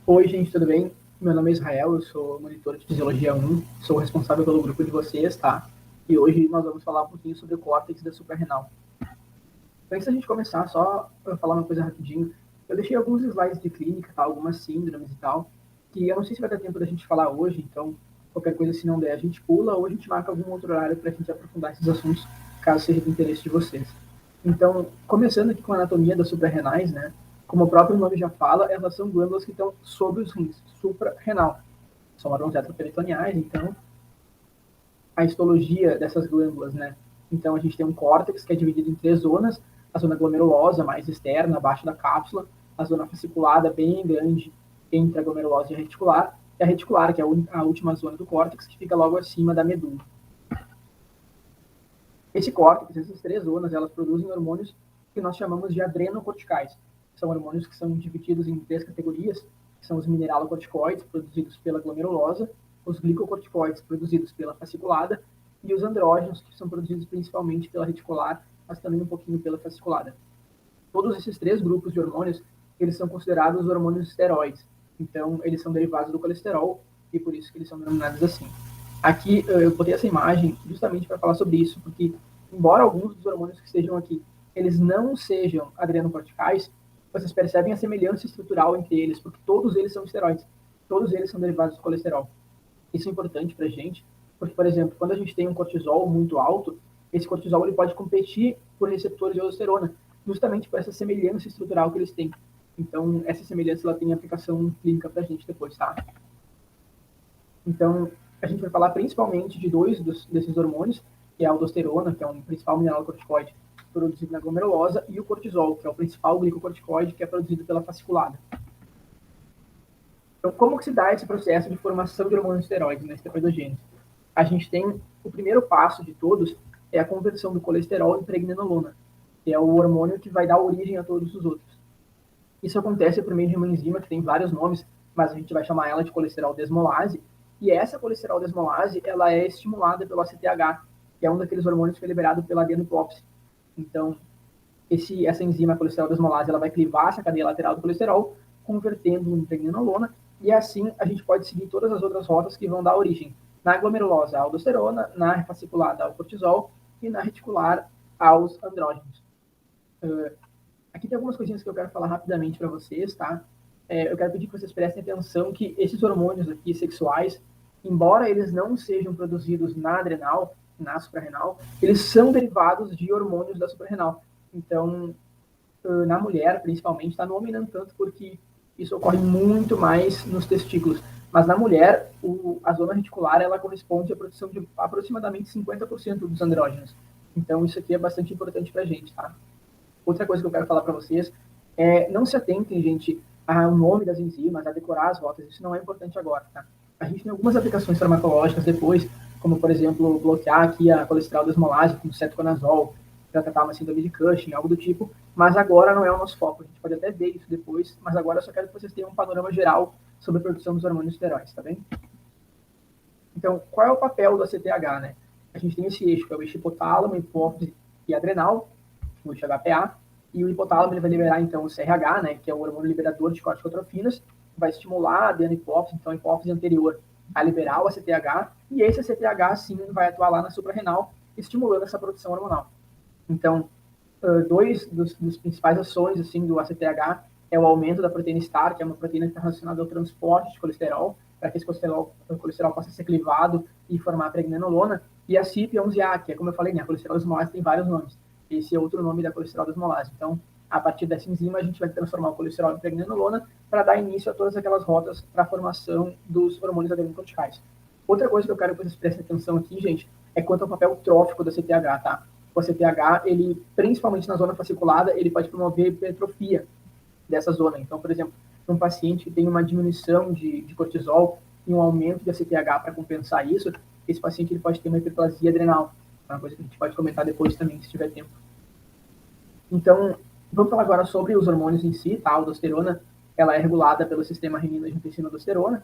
Oi, gente, tudo bem? Meu nome é Israel, eu sou monitor de Fisiologia 1, sou responsável pelo grupo de vocês, tá? E hoje nós vamos falar um pouquinho sobre o córtex da suprarrenal. Antes da gente começar, só para falar uma coisa rapidinho, eu deixei alguns slides de clínica, tá? Algumas síndromes e tal, que eu não sei se vai dar tempo da gente falar hoje, então qualquer coisa, se não der, a gente pula ou a gente marca algum outro horário para a gente aprofundar esses assuntos, caso seja do interesse de vocês. Então, começando aqui com a anatomia das suprarrenais, né? Como o próprio nome já fala, elas são glândulas que estão sobre os rins, suprarrenal. São órgãos retroperitoneais, então, a histologia dessas glândulas, né? Então, a gente tem um córtex que é dividido em três zonas: a zona glomerulosa, mais externa, abaixo da cápsula, a zona fasciculada, bem grande, entre a glomerulosa e a reticular, e a reticular, que é a última zona do córtex, que fica logo acima da medula. Esse córtex, essas três zonas, elas produzem hormônios que nós chamamos de adrenocorticais. São hormônios que são divididos em três categorias, que são os mineralocorticoides, produzidos pela glomerulosa, os glicocorticoides, produzidos pela fasciculada, e os andrógenos, que são produzidos principalmente pela reticular, mas também um pouquinho pela fasciculada. Todos esses três grupos de hormônios, eles são considerados hormônios esteroides. Então, eles são derivados do colesterol, e por isso que eles são denominados assim. Aqui eu botei essa imagem justamente para falar sobre isso, porque embora alguns dos hormônios que estejam aqui, eles não sejam adrenocorticais, vocês percebem a semelhança estrutural entre eles, porque todos eles são esteroides, todos eles são derivados do colesterol. Isso é importante para a gente, porque, por exemplo, quando a gente tem um cortisol muito alto, esse cortisol ele pode competir por receptores de aldosterona, justamente por essa semelhança estrutural que eles têm. Então, essa semelhança ela tem aplicação clínica para a gente depois, tá? Então, a gente vai falar principalmente de dois desses hormônios, que é a aldosterona, que é um principal mineralocorticoide produzido na glomerulosa, e o cortisol, que é o principal glicocorticoide, que é produzido pela fasciculada. Então, como que se dá esse processo de formação de hormônios esteroides, né, esteroidogênios? A gente tem o primeiro passo de todos, é a conversão do colesterol em pregnenolona, que é o hormônio que vai dar origem a todos os outros. Isso acontece por meio de uma enzima que tem vários nomes, mas a gente vai chamar ela de colesterol desmolase, e essa colesterol desmolase, ela é estimulada pelo ACTH, que é um daqueles hormônios que é liberado pela adenoprópise. Então, essa enzima colesterol desmolase, ela vai clivar essa cadeia lateral do colesterol, convertendo em pregnenolona, e assim a gente pode seguir todas as outras rotas que vão dar origem na glomerulosa, a aldosterona, na fasciculada, ao cortisol, e na reticular, aos andrógenos. Aqui tem algumas coisinhas que eu quero falar rapidamente para vocês, tá? Eu quero pedir que vocês prestem atenção que esses hormônios aqui sexuais, embora eles não sejam produzidos na adrenal, na suprarrenal, eles são derivados de hormônios da suprarrenal. Então, na mulher, principalmente, tá? No homem não tanto, porque isso ocorre muito mais nos testículos. Mas na mulher, a zona reticular, ela corresponde à produção de aproximadamente 50% dos andrógenos. Então, isso aqui é bastante importante pra gente, tá? Outra coisa que eu quero falar para vocês é não se atentem, gente, ao nome das enzimas, a decorar as rotas, isso não é importante agora, tá? A gente tem algumas aplicações farmacológicas depois, como, por exemplo, bloquear aqui a colesterol desmolase com cetoconazol, para tratar uma síndrome de Cushing, algo do tipo, mas agora não é o nosso foco. A gente pode até ver isso depois, mas agora eu só quero que vocês tenham um panorama geral sobre a produção dos hormônios esteroides, tá bem? Então, qual é o papel do ACTH, né? A gente tem esse eixo, que é o eixo hipotálamo, hipófise e adrenal, o eixo HPA, e o hipotálamo ele vai liberar, então, o CRH, né, que é o hormônio liberador de corticotrofinas, vai estimular a adenohipófise, então a hipófise anterior a liberar o ACTH, e esse ACTH, sim, vai atuar lá na suprarrenal, estimulando essa produção hormonal. Então, dois dos principais ações, assim, do ACTH é o aumento da proteína STAR, que é uma proteína que está relacionada ao transporte de colesterol, para que esse colesterol possa ser clivado e formar pregnenolona, e a CYP11A, que é, como eu falei, né, a colesterol desmolase tem vários nomes. Esse é outro nome da colesterol desmolase. Então, a partir dessa enzima, a gente vai transformar o colesterol em pregnenolona para dar início a todas aquelas rotas para a formação dos hormônios adrenocorticais. Outra coisa que eu quero que vocês prestem atenção aqui, gente, é quanto ao papel trófico da CTH, tá? O CTH, ele, principalmente na zona fasciculada, ele pode promover hipertrofia dessa zona. Então, por exemplo, um paciente que tem uma diminuição de cortisol e um aumento de ACTH para compensar isso, esse paciente ele pode ter uma hiperplasia adrenal. É uma coisa que a gente pode comentar depois também, se tiver tempo. Então, vamos falar agora sobre os hormônios em si, tá? A aldosterona, ela é regulada pelo sistema renina-angiotensina-aldosterona.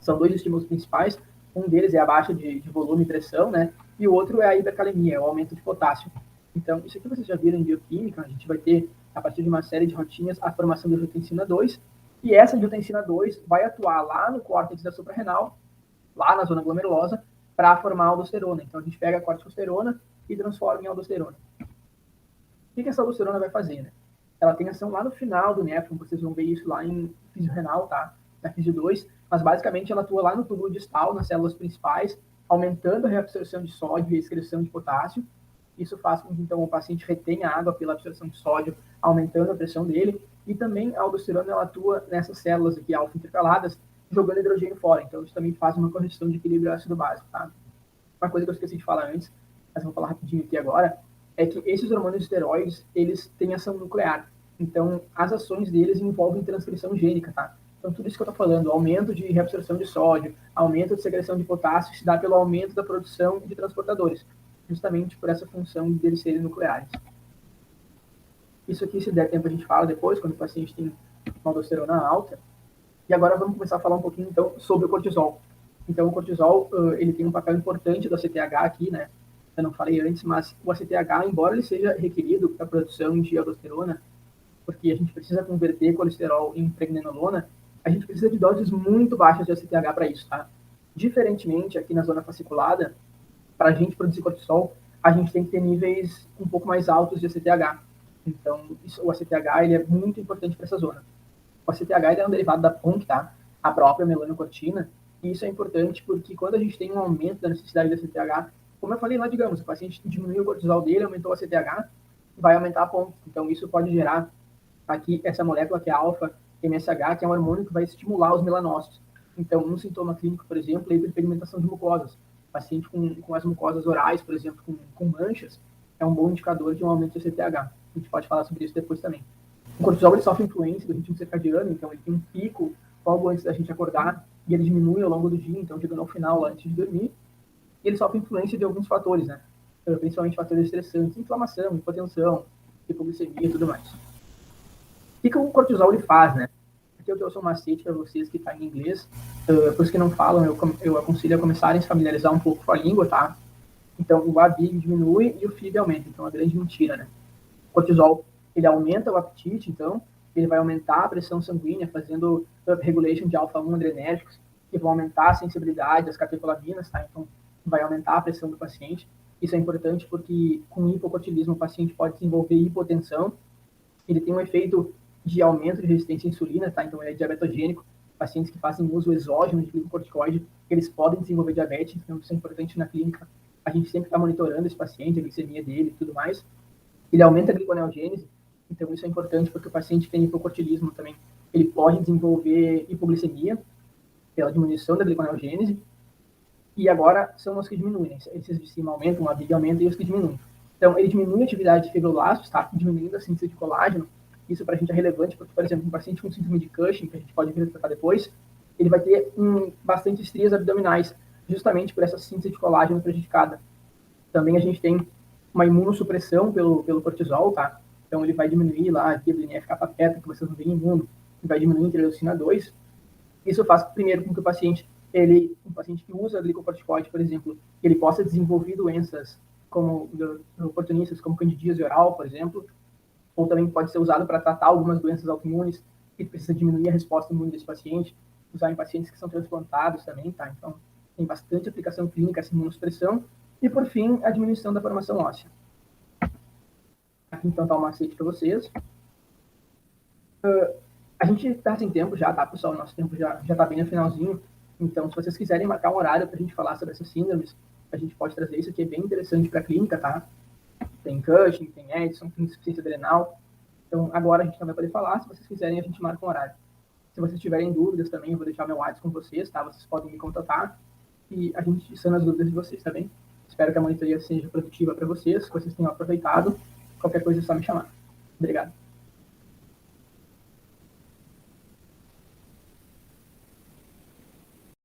São dois estímulos principais. Um deles é a baixa de volume e pressão, né? E o outro é a hipercalemia, é o aumento de potássio. Então, isso aqui vocês já viram em bioquímica, a gente vai ter, a partir de uma série de rotinhas, a formação da angiotensina 2, E essa angiotensina 2 vai atuar lá no córtex da suprarrenal, lá na zona glomerulosa, para formar a aldosterona. Então a gente pega a corticosterona e transforma em aldosterona. O que essa aldosterona vai fazer, né? Ela tem ação lá no final do néfron, vocês vão ver isso lá em fisiorenal, tá? Na fisio 2, mas basicamente ela atua lá no túbulo distal, nas células principais, aumentando a reabsorção de sódio e a excreção de potássio. Isso faz com que então o paciente retenha água pela absorção de sódio, aumentando a pressão dele. E também a aldosterona ela atua nessas células aqui alfa intercaladas, jogando hidrogênio fora. Então isso também faz uma correção de equilíbrio ácido básico, tá? Uma coisa que eu esqueci de falar antes, mas vou falar rapidinho aqui agora, é que esses hormônios esteroides, eles têm ação nuclear. Então, as ações deles envolvem transcrição gênica, tá? Então, tudo isso que eu estou falando, aumento de reabsorção de sódio, aumento de secreção de potássio, se dá pelo aumento da produção de transportadores, justamente por essa função de eles serem nucleares. Isso aqui, se der tempo, a gente fala depois, quando o paciente tem uma aldosterona alta. E agora vamos começar a falar um pouquinho, então, sobre o cortisol. Então, o cortisol, ele tem um papel importante do ACTH aqui, né? Eu não falei antes, mas o ACTH, embora ele seja requerido para a produção de aldosterona, porque a gente precisa converter colesterol em pregnenolona, a gente precisa de doses muito baixas de ACTH para isso, tá? Diferentemente, aqui na zona fasciculada, para a gente produzir cortisol, a gente tem que ter níveis um pouco mais altos de ACTH. Então, o ACTH ele é muito importante para essa zona. O ACTH ele é um derivado da PONC, tá? A própria melanocortina. E isso é importante porque quando a gente tem um aumento da necessidade de ACTH, como eu falei lá, digamos, o paciente diminuiu o cortisol dele, aumentou o ACTH, vai aumentar a PONC. Então, isso pode gerar aqui essa molécula que é alfa-MSH, que é um hormônio que vai estimular os melanócitos. Então, um sintoma clínico, por exemplo, é a hiperpigmentação de mucosas. O paciente com as mucosas orais, por exemplo, com manchas, é um bom indicador de um aumento de ACTH. A gente pode falar sobre isso depois também. O cortisol ele sofre influência do ritmo circadiano, então ele tem um pico logo antes da gente acordar e ele diminui ao longo do dia, então chegando ao final antes de dormir. E ele sofre influência de alguns fatores, né? Principalmente fatores estressantes, inflamação, hipotensão, hipoglicemia e tudo mais. O que o cortisol ele faz, né? Aqui eu trouxe um macete para vocês que está em inglês. Para os que não falam, eu aconselho a começarem a se familiarizar um pouco com a língua, tá? Então, o ABIG diminui e o FIB aumenta. Então, a grande mentira, né? O cortisol, ele aumenta o apetite, então, ele vai aumentar a pressão sanguínea, fazendo upregulation de alfa-1 adrenérgicos, que vão aumentar a sensibilidade às catecolaminas, tá? Então, vai aumentar a pressão do paciente. Isso é importante porque, com hipocortilismo, o paciente pode desenvolver hipotensão. Ele tem um efeito de aumento de resistência à insulina, tá? Então, ele é diabetogênico. Pacientes que fazem uso exógeno de glicocorticoide, eles podem desenvolver diabetes, então isso é importante na clínica. A gente sempre está monitorando esse paciente, a glicemia dele e tudo mais. Ele aumenta a gliconeogênese, então isso é importante porque o paciente que tem hipocortilismo também, ele pode desenvolver hipoglicemia pela diminuição da gliconeogênese. E agora são os que diminuem, né? Esses de cima aumentam, a BIG aumenta e os que diminuem. Então, ele diminui a atividade de fibroblastos, tá? Diminuindo a síntese de colágeno. Isso para a gente é relevante, porque, por exemplo, um paciente com síndrome de Cushing, que a gente pode vir tratar depois, ele vai ter bastante estrias abdominais, justamente por essa síntese de colágeno prejudicada. Também a gente tem uma imunossupressão pelo cortisol, tá? Então, ele vai diminuir lá a NF-kappa-beta, que vocês não veem imuno, e vai diminuir a interleucina 2. Isso faz, primeiro, com que o paciente, um paciente que usa glicocorticoide, por exemplo, ele possa desenvolver doenças como oportunistas, como candidíase oral, por exemplo, ou também pode ser usado para tratar algumas doenças autoimunes que precisa diminuir a resposta imune desse paciente, usar em pacientes que são transplantados também, tá? Então, tem bastante aplicação clínica essa imunossupressão. E, por fim, a diminuição da formação óssea. Aqui, então, está o macete para vocês. A gente está sem tempo já, tá, pessoal? Nosso tempo já está bem no finalzinho. Então, se vocês quiserem marcar um horário para a gente falar sobre essas síndromes, a gente pode trazer isso aqui, é bem interessante para a clínica, tá? Tem Cushing, tem Edson, tem insuficiência adrenal. Então, agora a gente não vai poder falar. Se vocês quiserem, a gente marca um horário. Se vocês tiverem dúvidas também, eu vou deixar meu WhatsApp com vocês, tá? Vocês podem me contatar e a gente sana as dúvidas de vocês, tá bem? Espero que a monitoria seja produtiva para vocês, que vocês tenham aproveitado. Qualquer coisa é só me chamar. Obrigado.